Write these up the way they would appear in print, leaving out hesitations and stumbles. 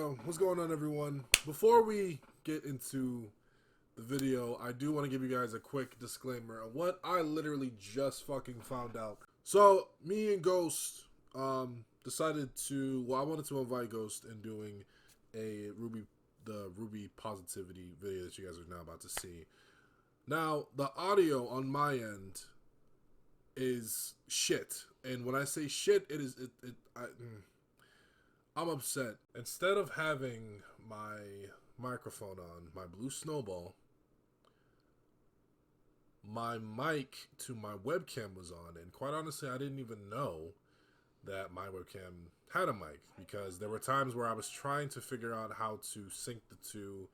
Yo, what's going on, everyone? Before we get into the video, I do want to give you guys a quick disclaimer on what I literally just fucking found out. So, me and Ghost decided to, I wanted to invite Ghost in doing the Rwby positivity video that you guys are now about to see. Now, the audio on my end is shit. And when I say shit, I'm upset. Instead of having my microphone on, my Blue Snowball, my mic to my webcam was on. And quite honestly, I didn't even know that my webcam had a mic, because there were times where I was trying to figure out how to sync the two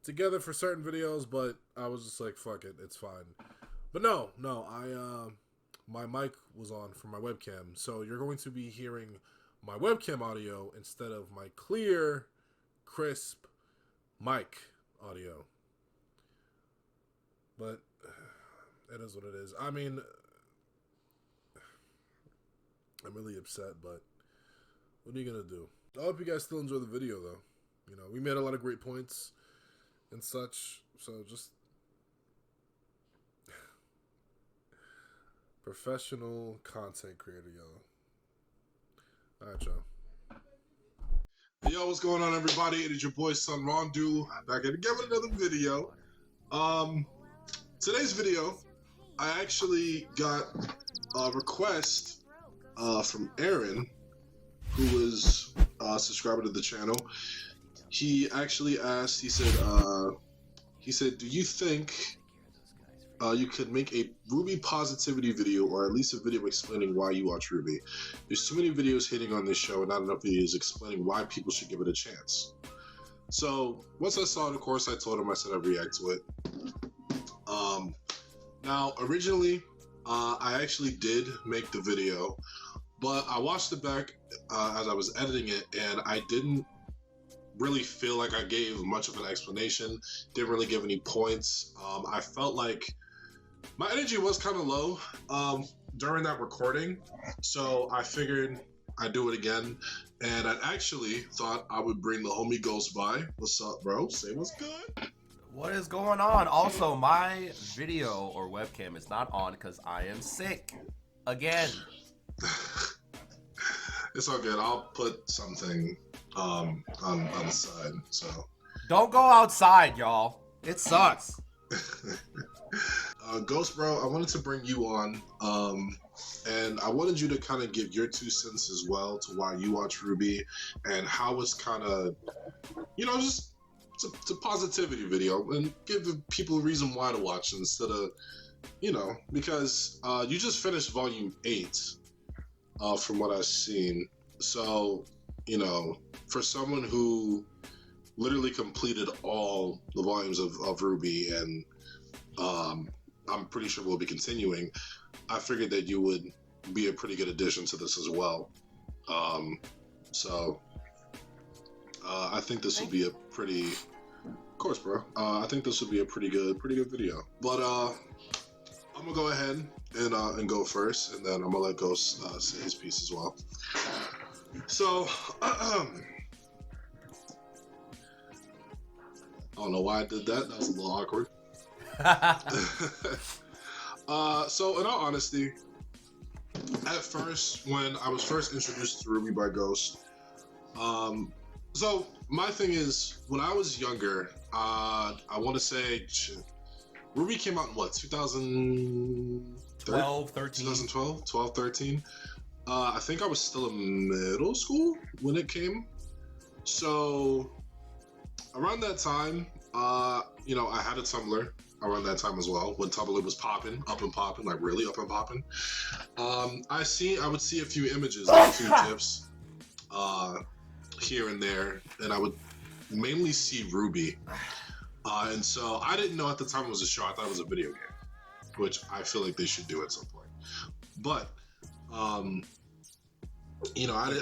together for certain videos, but I was just like, fuck it, it's fine. But no, my mic was on for my webcam, so you're going to be hearing my webcam audio instead of my clear, crisp mic audio. But it is what it is. I mean, I'm really upset, but what are you gonna do? I hope you guys still enjoy the video, though. You know, we made a lot of great points and such, so just professional content creator, y'all. Alright, y'all. Yo, what's going on, everybody? It is your boy, son Rondo, back again with another video. Today's video, I actually got a request from Aaron, who was a subscriber to the channel. He actually asked, he said, do you think you could make a Rwby positivity video, or at least a video explaining why you watch Rwby? There's too many videos hitting on this show and not enough videos explaining why people should give it a chance. So once I saw it, of course, I told him, I said I'd react to it. Now, originally, I actually did make the video, but I watched it back as I was editing it, and I didn't really feel like I gave much of an explanation, didn't really give any points. I felt like my energy was kind of low during that recording, so I figured I'd do it again, and I actually thought I would bring the homie Ghost by. What's up, bro? Say what's good. What is going on? Also, my video or webcam is not on because I am sick again. It's all good. I'll put something on the side. So don't go outside, y'all. It sucks. Ghost, bro, I wanted to bring you on, and I wanted you to kind of give your 2 cents as well to why you watch Rwby and how it's kind of, you know, just it's a positivity video, and give the people a reason why to watch instead of, you know, because you just finished volume 8 from what I've seen. So, you know, for someone who literally completed all the volumes of Rwby, and I'm pretty sure we'll be continuing, I figured that you would be a pretty good addition to this as well. I think this will be a pretty, of course, bro. I think this will be a pretty good video. But I'm gonna go ahead and go first, and then I'm gonna let Ghost say his piece as well. So, I don't know why I did that. That was a little awkward. So in all honesty, at first, when I was first introduced to Rwby by Ghost, so my thing is, when I was younger, I want to say, Rwby came out in what, 2012, 13? I think I was still in middle school when it came. So around that time, you know, I had a Tumblr around that time as well, when Tumblr was popping, up and popping, like really up and popping. I would see a few images, like a few GIFs here and there, and I would mainly see Rwby. And so I didn't know at the time it was a show. I thought it was a video game, which I feel like they should do at some point. But you know, I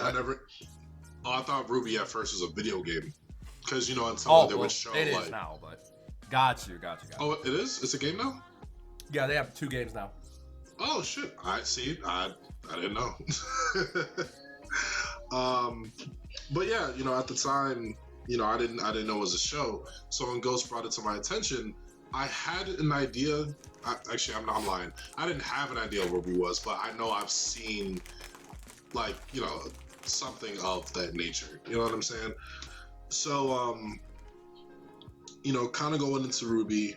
thought Rwby at first was a video game, because, you know, on Tumblr they would show, it is like, now, but got you. Oh, it is? It's a game now? Yeah, they have 2 games now. Oh shit! I see. I didn't know. But yeah, you know, at the time, I didn't know it was a show. So when Ghost brought it to my attention, I had an idea. I'm lying. I didn't have an idea what Rwby was, but I know I've seen like something of that nature. You know what I'm saying? So kind of going into Rwby.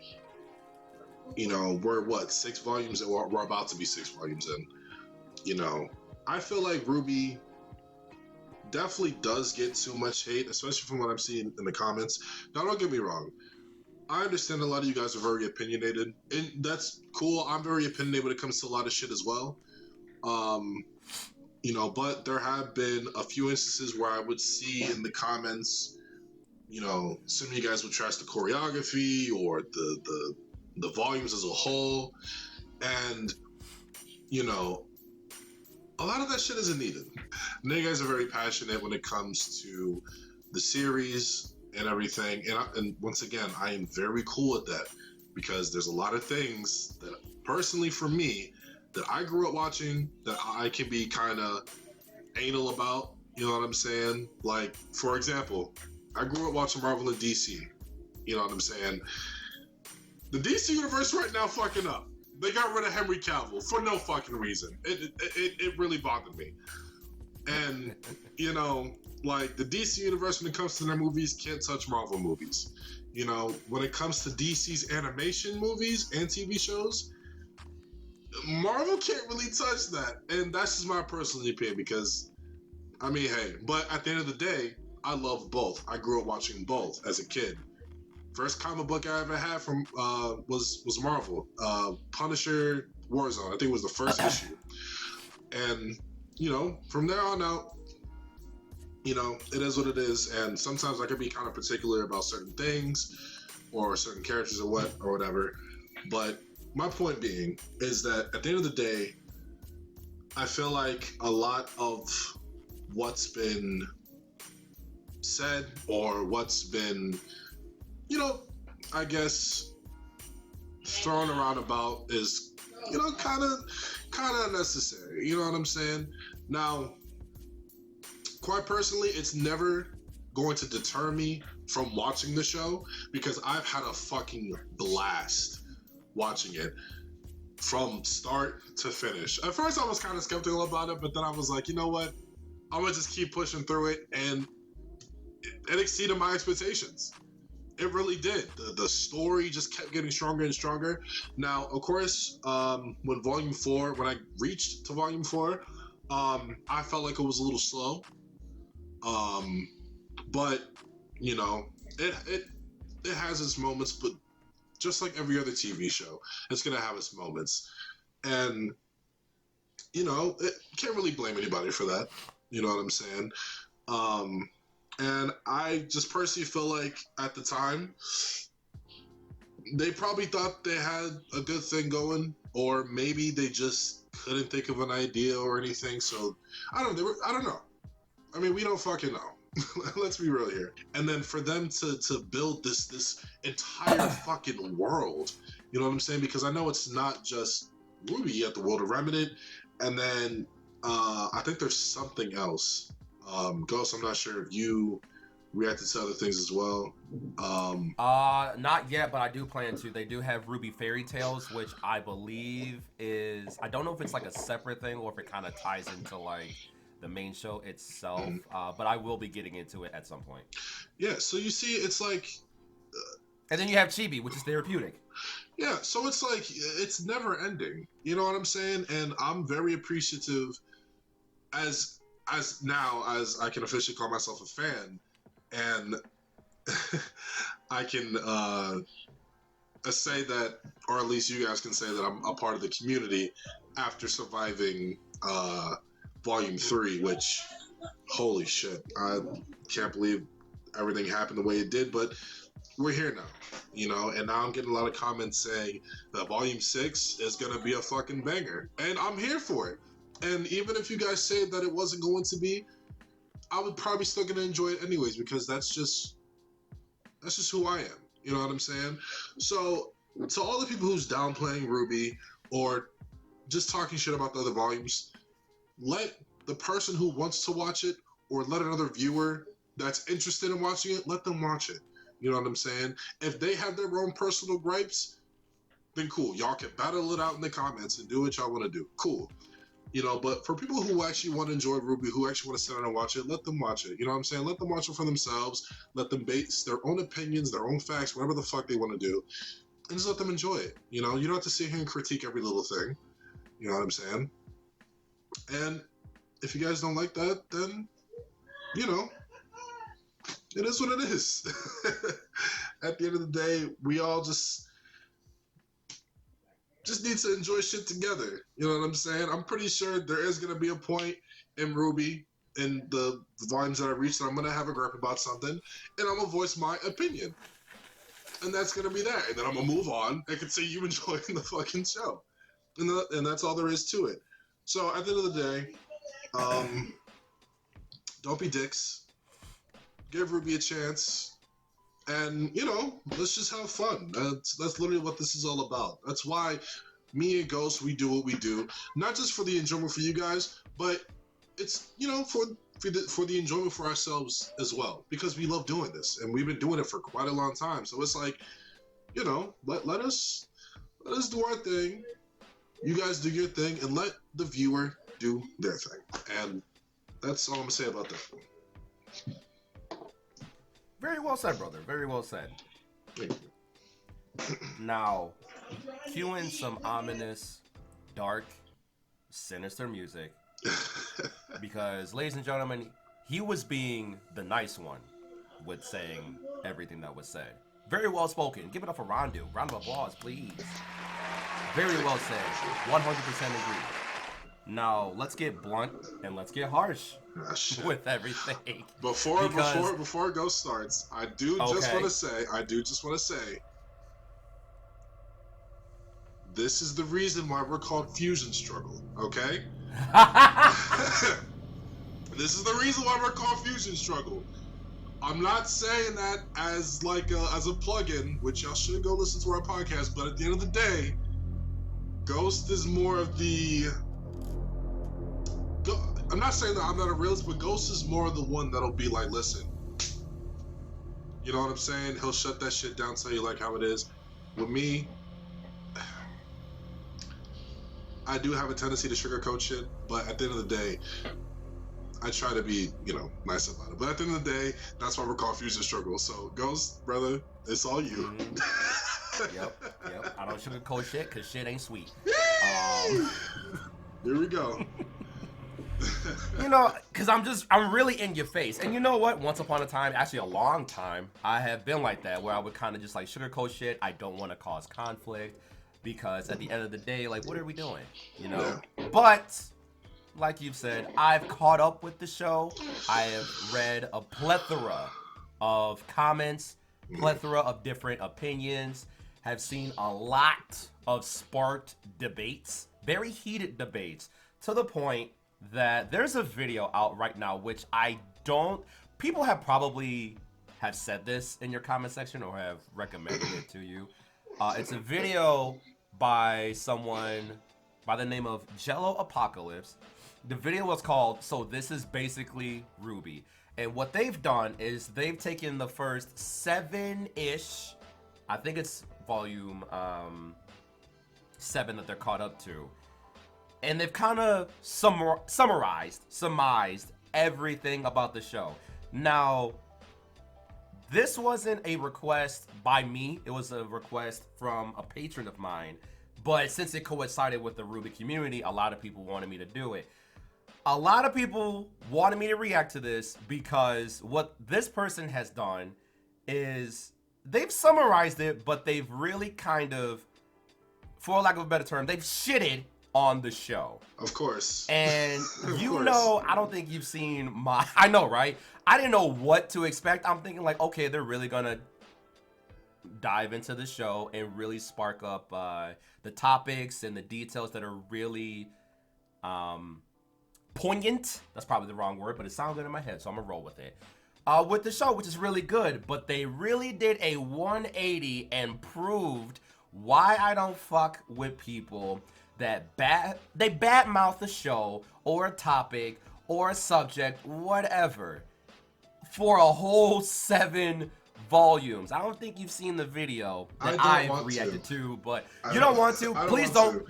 We're what 6 volumes, and we're about to be 6 volumes in. I feel like Rwby definitely does get too much hate, especially from what I'm seeing in the comments. Now, don't get me wrong. I understand a lot of you guys are very opinionated, and that's cool. I'm very opinionated when it comes to a lot of shit as well. But there have been a few instances where I would see in the comments, some of you guys would trash the choreography or the volumes as a whole, and a lot of that shit isn't needed. And you guys are very passionate when it comes to the series and everything. And once again, I am very cool with that because there's a lot of things that personally for me that I grew up watching that I can be kind of anal about. You know what I'm saying? Like, for example, I grew up watching Marvel and DC. You know what I'm saying? The DC universe right now fucking up. They got rid of Henry Cavill for no fucking reason. It really bothered me. And, like the DC universe when it comes to their movies can't touch Marvel movies. When it comes to DC's animation movies and TV shows, Marvel can't really touch that. And that's just my personal opinion because, hey, but at the end of the day, I love both. I grew up watching both as a kid. First comic book I ever had from was Marvel, Punisher Warzone. I think it was the first issue. And, from there on out, it is what it is. And sometimes I can be kind of particular about certain things or certain characters or whatever. But my point being is that at the end of the day, I feel like a lot of what's been said or what's been I guess thrown around about is, kind of unnecessary. You know what I'm saying? Now, quite personally, it's never going to deter me from watching the show because I've had a fucking blast watching it from start to finish. At first, I was kind of skeptical about it, but then I was like, you know what? I'm gonna just keep pushing through it, and it exceeded my expectations. It really did. The story just kept getting stronger and stronger. Now, of course, when I reached to Volume 4, I felt like it was a little slow. But, it has its moments, but just like every other TV show, it's going to have its moments. And, it can't really blame anybody for that. You know what I'm saying? And I just personally feel like at the time, they probably thought they had a good thing going, or maybe they just couldn't think of an idea or anything. So I don't know. We don't fucking know. Let's be real here. And then for them to build this entire fucking world, you know what I'm saying? Because I know it's not just Rwby. You have the world of Remnant, and then I think there's something else. Ghost, I'm not sure if you reacted to other things as well. Not yet, but I do plan to. They do have Rwby Fairy Tales, which I believe is, I don't know if it's like a separate thing or if it kind of ties into like the main show itself. But I will be getting into it at some point. Yeah, so you see, it's like, and then you have Chibi, which is therapeutic. Yeah, so it's like it's never ending. You know what I'm saying? And I'm very appreciative as now as I can officially call myself a fan, and I can say that, or at least you guys can say that I'm a part of the community after surviving Volume 3, which, holy shit, I can't believe everything happened the way it did, but we're here now, and now I'm getting a lot of comments saying that Volume 6 is going to be a fucking banger, and I'm here for it. And even if you guys say that it wasn't going to be, I would probably still gonna enjoy it anyways because that's just who I am. You know what I'm saying? So to all the people who's downplaying Rwby or just talking shit about the other volumes, let the person who wants to watch it or let another viewer that's interested in watching it, let them watch it. You know what I'm saying? If they have their own personal gripes, then cool. Y'all can battle it out in the comments and do what y'all want to do. Cool. You know, but for people who actually want to enjoy Rwby, who actually want to sit down and watch it, let them watch it. You know what I'm saying? Let them watch it for themselves. Let them base their own opinions, their own facts, whatever the fuck they want to do, and just let them enjoy it. You know, you don't have to sit here and critique every little thing. You know what I'm saying? And if you guys don't like that, then, you know, it is what it is. At the end of the day, we all just need to enjoy shit together. You know what I'm saying? I'm pretty sure there is going to be a point in Rwby, in the volumes that I reach, that I'm going to have a gripe about something, and I'm going to voice my opinion. And that's going to be that. And then I'm going to move on and continue enjoying the fucking show. And that's all there is to it. So at the end of the day, don't be dicks. Give Rwby a chance. And, you know, let's just have fun. That's literally what this is all about. That's why me and Ghost, we do what we do. Not just for the enjoyment for you guys, but it's, you know, for the enjoyment for ourselves as well. Because we love doing this. And we've been doing it for quite a long time. So it's like, you know, let us do our thing. You guys do your thing. And let the viewer do their thing. And that's all I'm going to say about that. Very well said, brother. Very well said. Now, cue in some ominous, dark, sinister music. Because, ladies and gentlemen, he was being the nice one with saying everything that was said. Very well spoken. Give it up for Rondo. Round of applause, please. Very well said. 100% agree. Now, let's get blunt and let's get harsh with everything. Before Ghost starts, I just want to say, this is the reason why we're called Fusion Struggle, okay? This is the reason why we're called Fusion Struggle. I'm not saying that as a plug-in, which y'all should go listen to our podcast, but at the end of the day, Ghost is more of the... I'm not saying that I'm not a realist, but Ghost is more the one that'll be like, listen, you know what I'm saying? He'll shut that shit down, tell you like how it is. With me, I do have a tendency to sugarcoat shit, but at the end of the day, I try to be, you know, nice about it. But at the end of the day, that's why we're called Fusion Struggle. So, Ghost, brother, it's all you. Yep. I don't sugarcoat shit because shit ain't sweet. Here we go. You know, because I'm really in your face. And you know what? Once upon a time, actually a long time, I have been like that, where I would kind of just like sugarcoat shit. I don't want to cause conflict because at the end of the day, like, what are we doing? You know? Yeah. But, like you've said, I've caught up with the show. I have read a plethora of comments, plethora of different opinions, have seen a lot of sparked debates, very heated debates, to the point that there's a video out right now, which people have probably have said this in your comment section or have recommended it to you. It's a video by someone by the name of Jello Apocalypse. The video was called So This Is Basically Rwby. And what they've done is they've taken the first 7-ish, I think it's volume 7 that they're caught up to. And they've kind of summarized everything about the show. Now, this wasn't a request by me. It was a request from a patron of mine. But since it coincided with the Rwby community, a lot of people wanted me to do it. A lot of people wanted me to react to this because what this person has done is they've summarized it, but they've really kind of, for lack of a better term, they've shitted on the show. Of course. And know, I don't think you've seen I know, right? I didn't know what to expect. I'm thinking like, okay, they're really gonna dive into the show and really spark up the topics and the details that are really poignant. That's probably the wrong word, but it sounds good in my head, so I'm gonna roll with it. With the show, which is really good, but they really did a 180 and proved why I don't fuck with people that they badmouth the show or a topic or a subject, whatever. for a whole 7 volumes. I don't think you've seen the video that I've reacted to, but you don't want to. Please don't.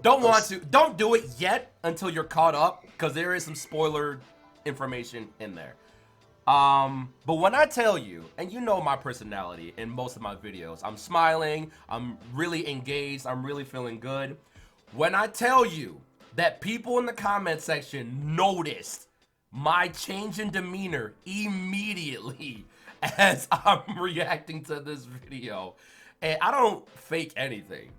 Don't want to. Don't do it yet until you're caught up, because there is some spoiler information in there. But when I tell you, and you know my personality in most of my videos, I'm smiling, I'm really engaged, I'm really feeling good. When I tell you that people in the comment section noticed my change in demeanor immediately as I'm reacting to this video, and I don't fake anything.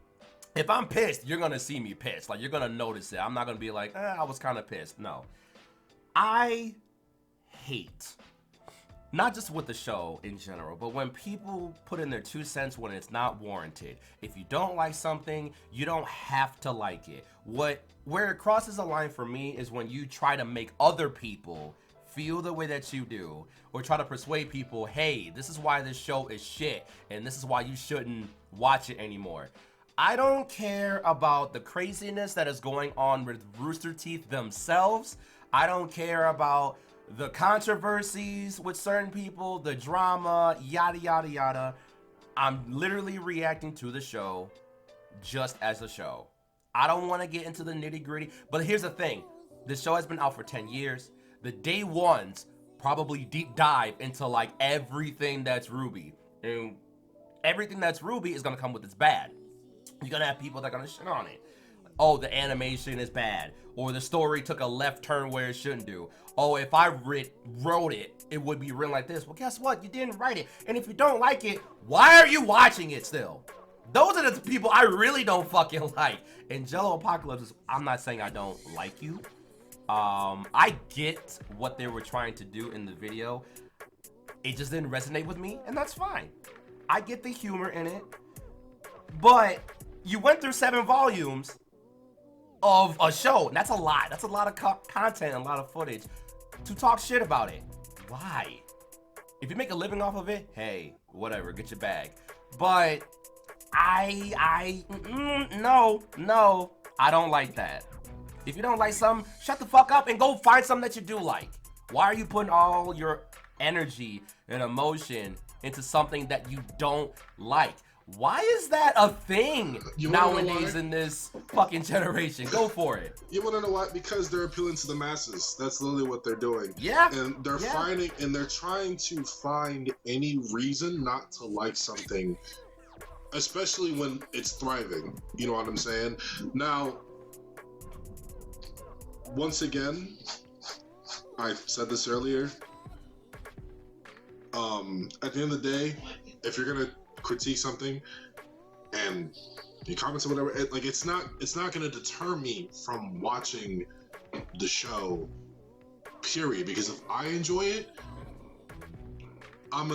If I'm pissed, you're gonna see me pissed. Like, you're gonna notice it. I'm not gonna be like, I was kind of pissed. No. I hate, not just with the show in general, but when people put in their 2 cents when it's not warranted. If you don't like something, you don't have to like it. Where it crosses a line for me is when you try to make other people feel the way that you do, or try to persuade people, hey, this is why this show is shit, and this is why you shouldn't watch it anymore. I don't care about the craziness that is going on with Rooster Teeth themselves. I don't care about the controversies with certain people, the drama, yada, yada, yada. I'm literally reacting to the show just as a show. I don't want to get into the nitty gritty, but here's the thing. This show has been out for 10 years. The day ones probably deep dive into like everything that's Rwby. And everything that's Rwby is going to come with its bad. You're going to have people that are going to shit on it. Oh, the animation is bad. Or the story took a left turn where it shouldn't do. Oh, if I wrote it, it would be written like this. Well, guess what? You didn't write it. And if you don't like it, why are you watching it still? Those are the people I really don't fucking like. And Jello Apocalypse, I'm not saying I don't like you. I get what they were trying to do in the video. It just didn't resonate with me, and that's fine. I get the humor in it. But you went through 7 volumes of a show, and that's a lot. That's a lot of content, a lot of footage to talk shit about it. Why? If you make a living off of it, hey, whatever, get your bag. But no, I don't like that. If you don't like something, shut the fuck up and go find something that you do like. Why are you putting all your energy and emotion into something that you don't like? Why is that a thing nowadays in this fucking generation? Go for it. You want to know why? Because they're appealing to the masses. That's literally what they're doing. Yeah. And they're they're trying to find any reason not to like something, especially when it's thriving. You know what I'm saying? Now, once again, I said this earlier. At the end of the day, if you're gonna critique something and you comment or whatever, it's not gonna deter me from watching the show, period. Because if I enjoy it, I'm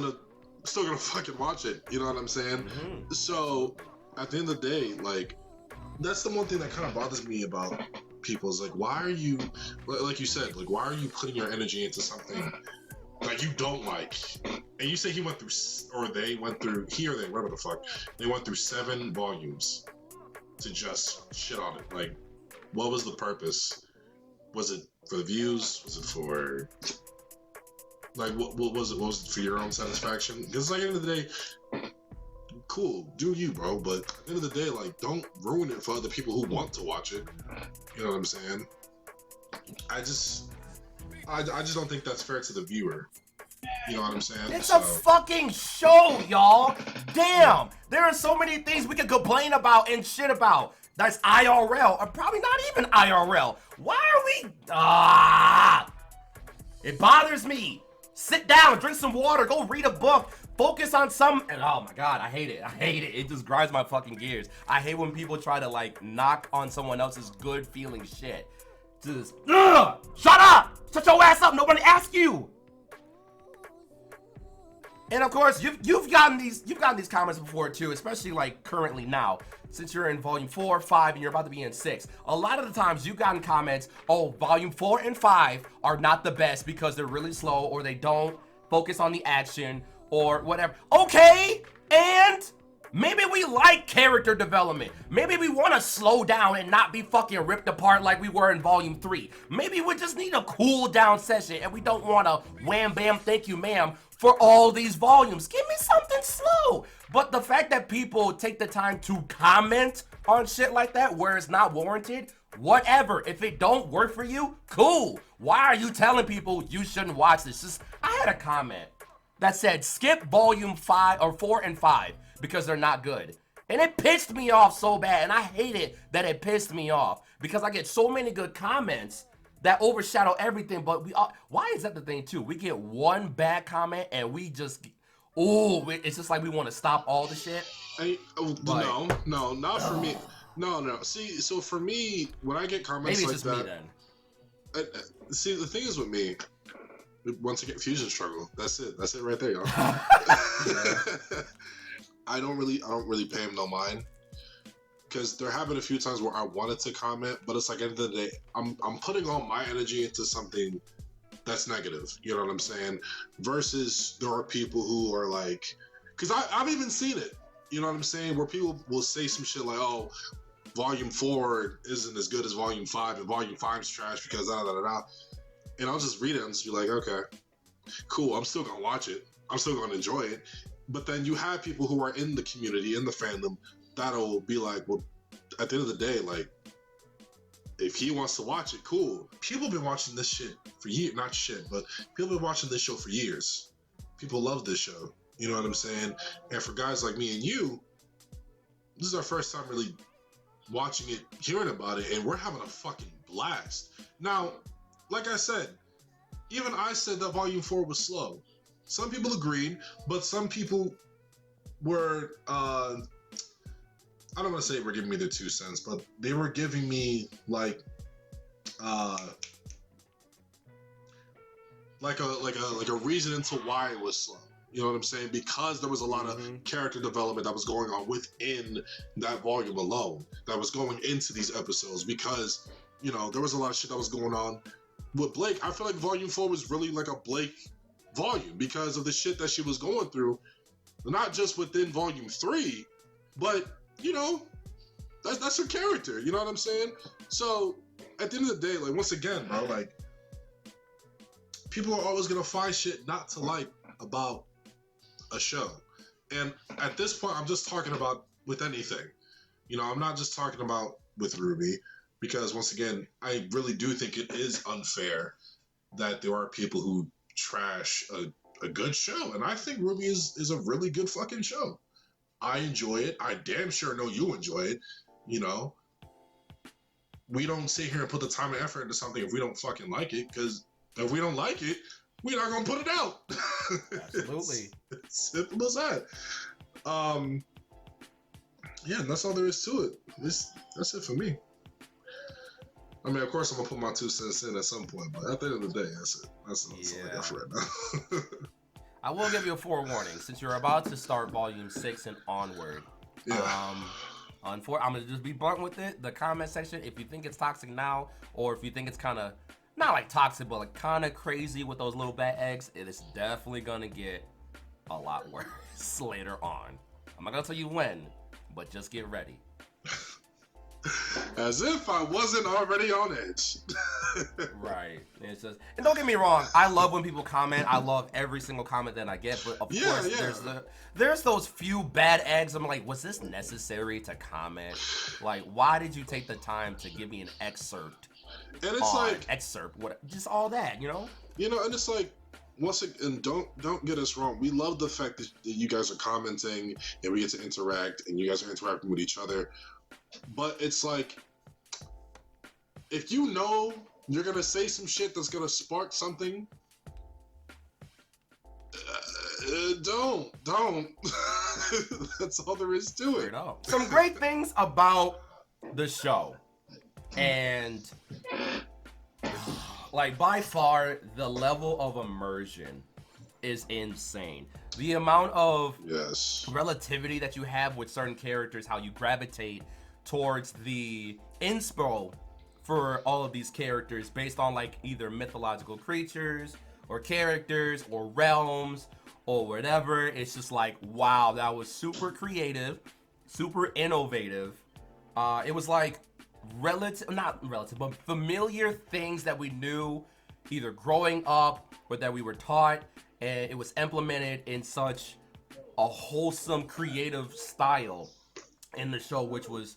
still gonna fucking watch it. You know what I'm saying? Mm-hmm. So at the end of the day, like, that's the one thing that kind of bothers me about people is like, why are you, like you said, like, why are you putting your energy into something that you don't like? And you say he went through, or they went through, he or they, whatever the fuck, they went through 7 volumes to just shit on it. Like, what was the purpose? Was it for the views? Was it for, like, what was it? Was it for your own satisfaction? Because, like, at the end of the day, cool, do you, bro, but at the end of the day, like, don't ruin it for other people who want to watch it. You know what I'm saying? I just don't think that's fair to the viewer. You know what I'm saying? It's a fucking show, y'all. Damn, there are so many things we could complain about and shit about. That's IRL, or probably not even IRL. Why are we? It bothers me. Sit down, drink some water, go read a book, focus on some, and oh my god, I hate it. I hate it. It just grinds my fucking gears. I hate when people try to, like, knock on someone else's good feeling shit. Just, shut up! Shut your ass up, nobody asked you! And of course, you've gotten these comments before too, especially like currently now, since you're in volume 4, 5, and you're about to be in 6. A lot of the times you've gotten comments, oh, volume 4 and 5 are not the best because they're really slow, or they don't focus on the action, or whatever. Okay, and Maybe we like character development. Maybe we want to slow down and not be fucking ripped apart like we were in Volume 3. Maybe we just need a cool down session and we don't want to wham bam thank you ma'am for all these volumes. Give me something slow. But the fact that people take the time to comment on shit like that where it's not warranted, whatever. If it don't work for you, cool. Why are you telling people you shouldn't watch this? Just, I had a comment that said skip volume 5 or 4 and 5 because they're not good. And it pissed me off so bad, and I hate it that it pissed me off because I get so many good comments that overshadow everything. But we all, why is that the thing too? We get one bad comment and we just, it's just like we want to stop all the shit. No, not for me. No. See, so for me, when I get comments maybe like it's that, just me then. see, the thing is with me, once again, fusion struggle. That's it right there, y'all. I don't really pay him no mind, because there have been a few times where I wanted to comment, but it's like at the end of the day, I'm putting all my energy into something that's negative. You know what I'm saying? Versus there are people who are like, because I've even seen it. You know what I'm saying? Where people will say some shit like, "Oh, Volume 4 isn't as good as Volume 5, and Volume 5's trash because da da da da." And I'll just read it and just be like, okay, cool. I'm still gonna watch it. I'm still gonna enjoy it. But then you have people who are in the community, in the fandom, that'll be like, well, at the end of the day, like, if he wants to watch it, cool. People have been watching this shit for years. Not shit, but people have been watching this show for years. People love this show. You know what I'm saying? And for guys like me and you, this is our first time really watching it, hearing about it, and we're having a fucking blast. Now, like I said, even I said that Volume 4 was slow. Some people agreed, but some people were, I don't want to say were giving me their 2 cents, but they were giving me like a reason into why it was slow. You know what I'm saying? Because there was a lot of character development that was going on within that volume alone, that was going into these episodes, because, you know, there was a lot of shit that was going on with Blake. I feel like Volume 4 was really like a Blake volume because of the shit that she was going through, not just within Volume 3, but, you know, that's her character. You know what I'm saying? So, at the end of the day, like, once again, bro, like, people are always gonna find shit not to like about a show. And at this point, I'm just talking about with anything. You know, I'm not just talking about with Rwby, because once again, I really do think it is unfair that there are people who trash a good show. And I think Rwby is a really good fucking show. I enjoy it. I damn sure know you enjoy it. You know, we don't sit here and put the time and effort into something if we don't fucking like it, because if we don't like it, we're not gonna put it out. Absolutely. It's simple as that. Yeah, and that's all there is to it. That's it for me. I mean, of course, I'm gonna put my 2 cents in at some point, but at the end of the day, that's it. That's all I got for right now. I will give you a forewarning, since you're about to start Volume 6 and onward. Yeah. I'm gonna just be blunt with it. The comment section, if you think it's toxic now, or if you think it's kind of not like toxic, but like kind of crazy with those little bat eggs, it is definitely gonna get a lot worse later on. I'm not gonna tell you when, but just get ready. As if I wasn't already on edge. Right. It's just, and don't get me wrong, I love when people comment. I love every single comment that I get, but of course, there's those few bad eggs. I'm like, was this necessary to comment? Like, why did you take the time to give me an excerpt? And it's like just all that, you know? You know, and it's like, once again, don't get us wrong. We love the fact that you guys are commenting and we get to interact, and you guys are interacting with each other. But it's like, if you know you're gonna say some shit that's gonna spark something, don't. That's all there is to it. Some great things about the show, and like by far the level of immersion is insane. The amount of relativity that you have with certain characters, how you gravitate towards the inspo for all of these characters based on like either mythological creatures or characters or realms or whatever. It's just like, wow, that was super creative, super innovative. It was like not relative, but familiar things that we knew either growing up or that we were taught, and it was implemented in such a wholesome, creative style in the show, which was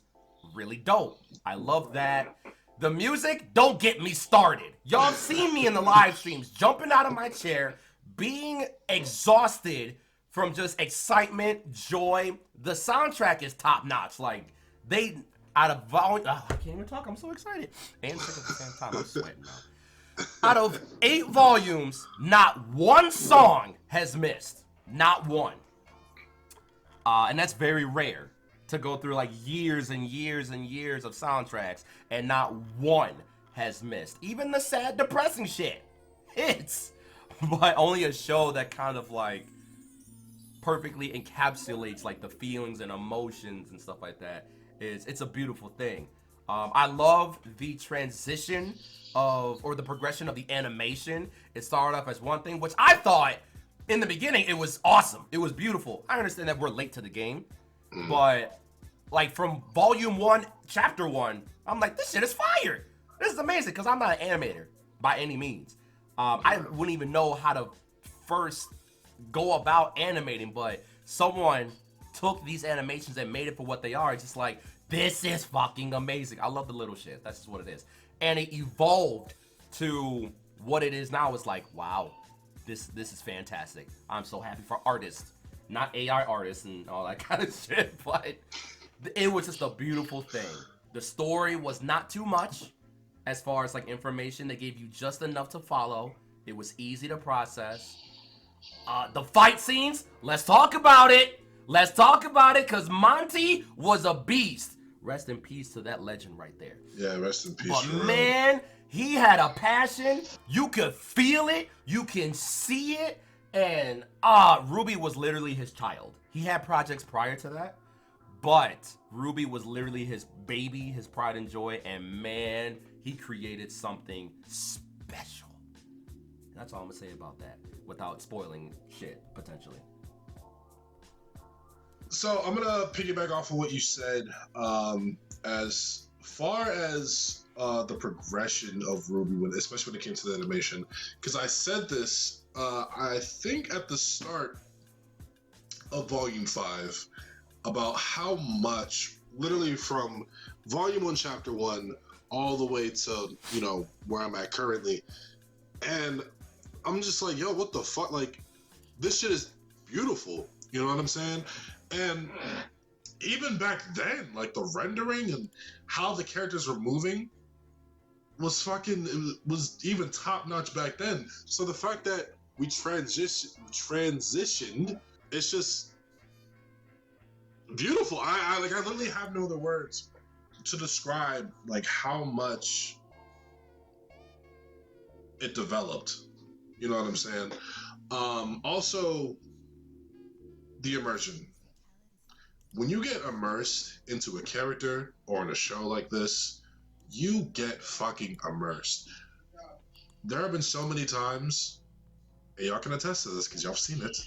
really dope. I love that. The music, don't get me started. Y'all have seen me in the live streams jumping out of my chair, being exhausted from just excitement, joy. The soundtrack is top notch. Like, they, out of volume, I can't even talk, I'm so excited. And sick at the same time, I'm sweating now. Out of 8 volumes, not one song has missed. Not one. And that's very rare to go through like years and years and years of soundtracks and not one has missed. Even the sad, depressing shit hits. But only a show that kind of like perfectly encapsulates like the feelings and emotions and stuff like that. It's a beautiful thing. I love the transition or the progression of the animation. It started off as one thing, which I thought in the beginning it was awesome. It was beautiful. I understand that we're late to the game, but like from volume 1, chapter 1, I'm like, this shit is fire. This is amazing, because I'm not an animator by any means. I wouldn't even know how to first go about animating, but someone took these animations and made it for what they are. It's just like, this is fucking amazing. I love the little shit. That's just what it is. And it evolved to what it is now. It's like, wow, this is fantastic. I'm so happy for artists, not AI artists and all that kind of shit, but it was just a beautiful thing. The story was not too much as far as like information. They gave you just enough to follow. It was easy to process. The fight scenes, let's talk about it. Let's talk about it, because Monty was a beast. Rest in peace to that legend right there. Yeah, rest in peace. But man, he had a passion. You could feel it. You can see it. And Rwby was literally his child. He had projects prior to that, but Rwby was literally his baby, his pride and joy. And man, he created something special. And that's all I'm gonna say about that, without spoiling shit, potentially. So I'm gonna piggyback off of what you said. As far as the progression of Rwby, especially when it came to the animation, because I said this, I think at the start of Volume 5, about how much, literally from Volume 1, Chapter 1, all the way to, you know, where I'm at currently, and I'm just like, yo, what the fuck? Like, this shit is beautiful. You know what I'm saying? And even back then, like the rendering and how the characters were moving was was even top notch back then. So the fact that we transitioned, it's just beautiful. I literally have no other words to describe like how much it developed. You know what I'm saying? Also, the immersion. When you get immersed into a character or in a show like this, you get fucking immersed. There have been so many times, and y'all can attest to this because y'all have seen it.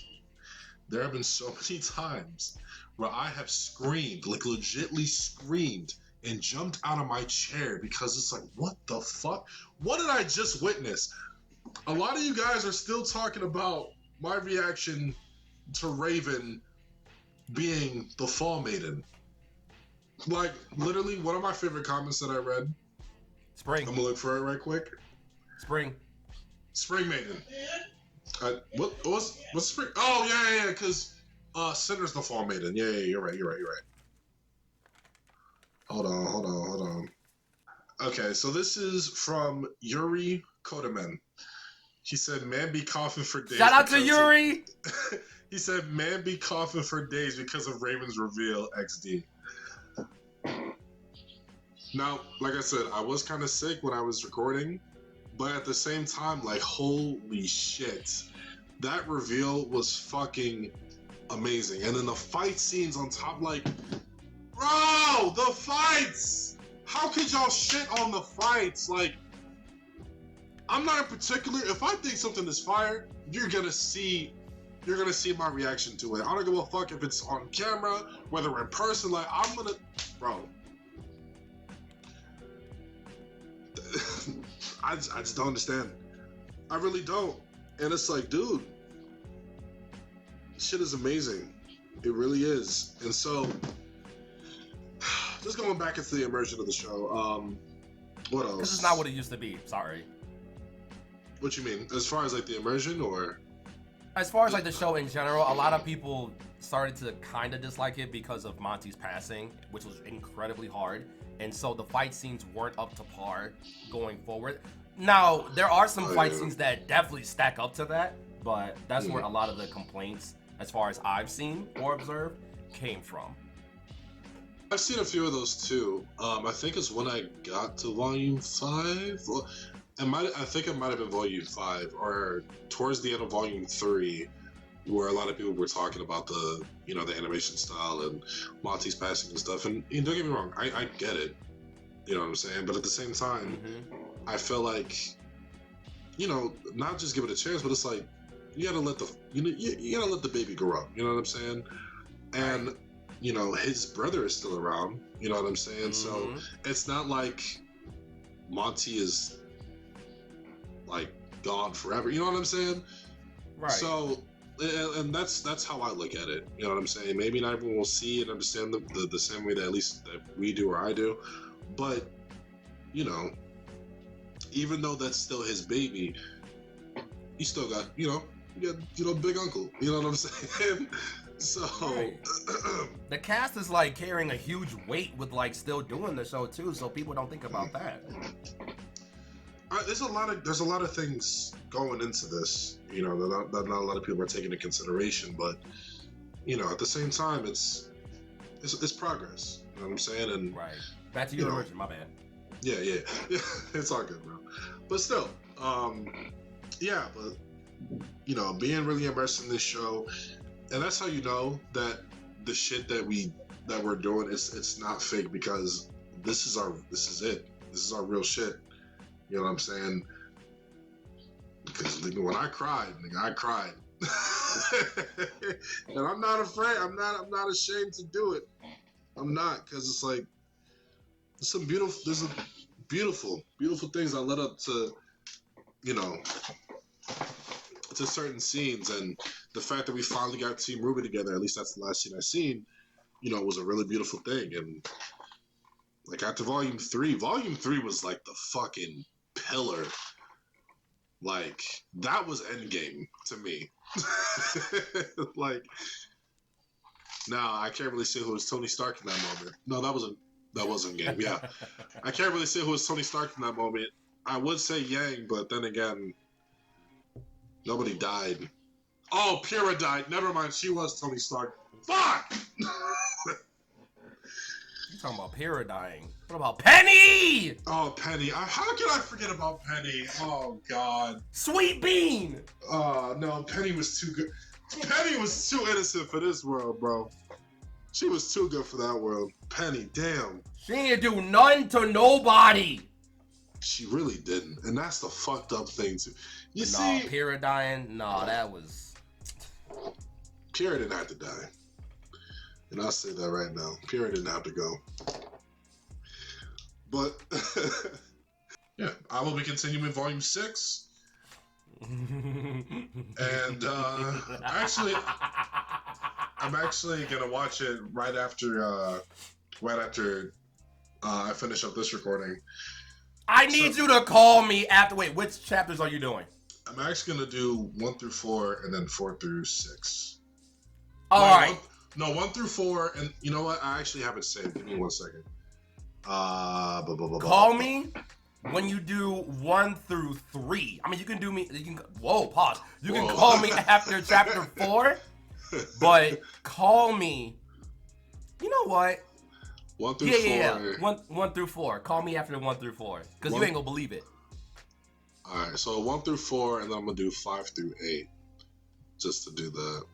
There have been so many times where I have screamed, like legitly screamed, and jumped out of my chair because it's like, what the fuck? What did I just witness? A lot of you guys are still talking about my reaction to Raven being the Fall Maiden. Like, literally, one of my favorite comments that I read. Spring. I'm gonna look for it right quick. Spring. Spring Maiden. What's Spring? Oh, yeah, because Cinder's the Fall Maiden. Yeah, you're right. Hold on. Okay, so this is from Yuri Kodaman. He said, man be coughing for days. Shout out to Yuri! He said, man be coughing for days because of Raven's reveal XD. Now, like I said, I was kind of sick when I was recording, but at the same time, like, holy shit. That reveal was fucking amazing. And then the fight scenes on top, like, bro, the fights! How could y'all shit on the fights? Like, I'm not in particular, if I think something is fire, you're gonna see you're gonna see my reaction to it. I don't give a fuck if it's on camera, whether in person. Like, I'm gonna, bro. I just don't understand. I really don't. And it's like, dude, shit is amazing. It really is. And so, just going back into the immersion of the show. What else? Because it's not what it used to be. Sorry. What you mean? As far as like the immersion, or? As far as like the show in general, a lot of people started to kind of dislike it because of Monty's passing, which was incredibly hard. And so the fight scenes weren't up to par going forward. Now, there are some fight scenes that definitely stack up to that, but that's where a lot of the complaints, as far as I've seen or observed, came from. I've seen a few of those too. I think it's when I got to Volume 5. I think it might have been Volume 5, or towards the end of Volume 3, where a lot of people were talking about the animation style and Monty's passing and stuff. And don't get me wrong, I get it. You know what I'm saying? But at the same time, I feel like, not just give it a chance, but it's like you gotta let you gotta let the baby grow up. You know what I'm saying? And his brother is still around. You know what I'm saying? So it's not like Monty is like gone forever. You know what I'm saying? Right. So, and that's how I look at it. You know what I'm saying? Maybe not everyone will see and understand the same way that at least that we do or I do, but even though that's still his baby, he still got big uncle. You know what I'm saying? So right. The cast is like carrying a huge weight with like still doing the show too, so people don't think about that. There's a lot of things going into this, that not a lot of people are taking into consideration, but at the same time, it's progress. You know what I'm saying? And right. Back to your Immersion, my bad. Yeah, it's all good, bro. But still, being really immersed in this show, and that's how you know that the shit that we're doing it's not fake, because this is it. This is our real shit. You know what I'm saying? Because when I cried, I cried. And I'm not afraid. I'm not ashamed to do it. I'm not, because it's like there's some beautiful things that led up to to certain scenes, and the fact that we finally got Team Rwby together, at least that's the last scene I seen, was a really beautiful thing. And like after Volume 3 was like the fucking pillar. Like that was Endgame to me. Like, now I can't really say who was Tony Stark in that moment. No, that wasn't Game. Yeah, I can't really say who was Tony Stark in that moment. I would say Yang, but then again, nobody died. Oh, Pyrrha died. Never mind, she was Tony Stark. Fuck! You talking about Pyrrha dying? What about Penny? Oh, Penny. How can I forget about Penny? Oh, God. Sweet Bean! No, Penny was too good. Penny was too innocent for this world, bro. She was too good for that world. Penny, damn. She didn't do nothing to nobody. She really didn't. And that's the fucked up thing, too. You see? see? Pyrrha dying? No, that was... Pyrrha didn't have to die. And I'll say that right now. Pyrrha didn't have to go. But, yeah, I will be continuing Volume 6. And, I'm actually going to watch it right after I finish up this recording. I need you to call me after... Wait, which chapters are you doing? I'm actually going to do 1 through 4 and then 4 through 6. All right. 1 through 4, and you know what? I actually have it saved. Give me 1 second. Call me when you do 1 through 3. I mean, you can do me. You can. Whoa, pause. You can call me after chapter 4, but call me. You know what? 1 through 4. Yeah. 1 through 4. Call me after 1 through 4, because you ain't gonna believe it. All right, so 1 through 4, and then I'm gonna do 5 through 8, just to do that.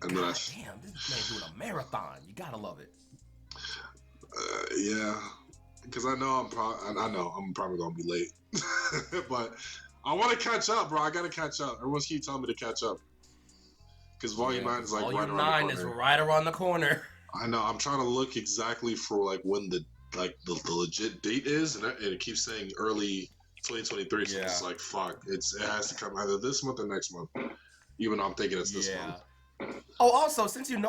And then damn, this man doing a marathon. You gotta love it. Yeah, because I know I'm probably gonna be late, but I want to catch up, bro. I gotta catch up. Everyone's keep telling me to catch up, because Volume 9 is like right Volume around 9 the is corner. right around the corner. I know. I'm trying to look exactly for like when the legit date is, and it keeps saying early 2023. So it's like fuck. It has to come either this month or next month. Even though I'm thinking it's this month. Oh, also, since you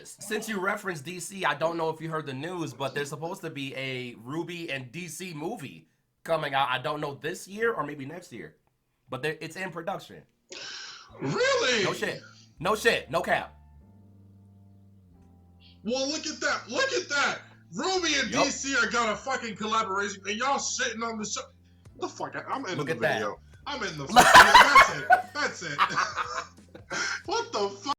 since you referenced DC, I don't know if you heard the news, but there's supposed to be a Rwby and DC movie coming out. I don't know this year or maybe next year, but it's in production. Really? No shit. No cap. Well, look at that. Look at that. Rwby and DC are got a fucking collaboration, and y'all sitting on the show. The fuck? I'm ending the video. I'm in the. That's it. That's it. What the fuck?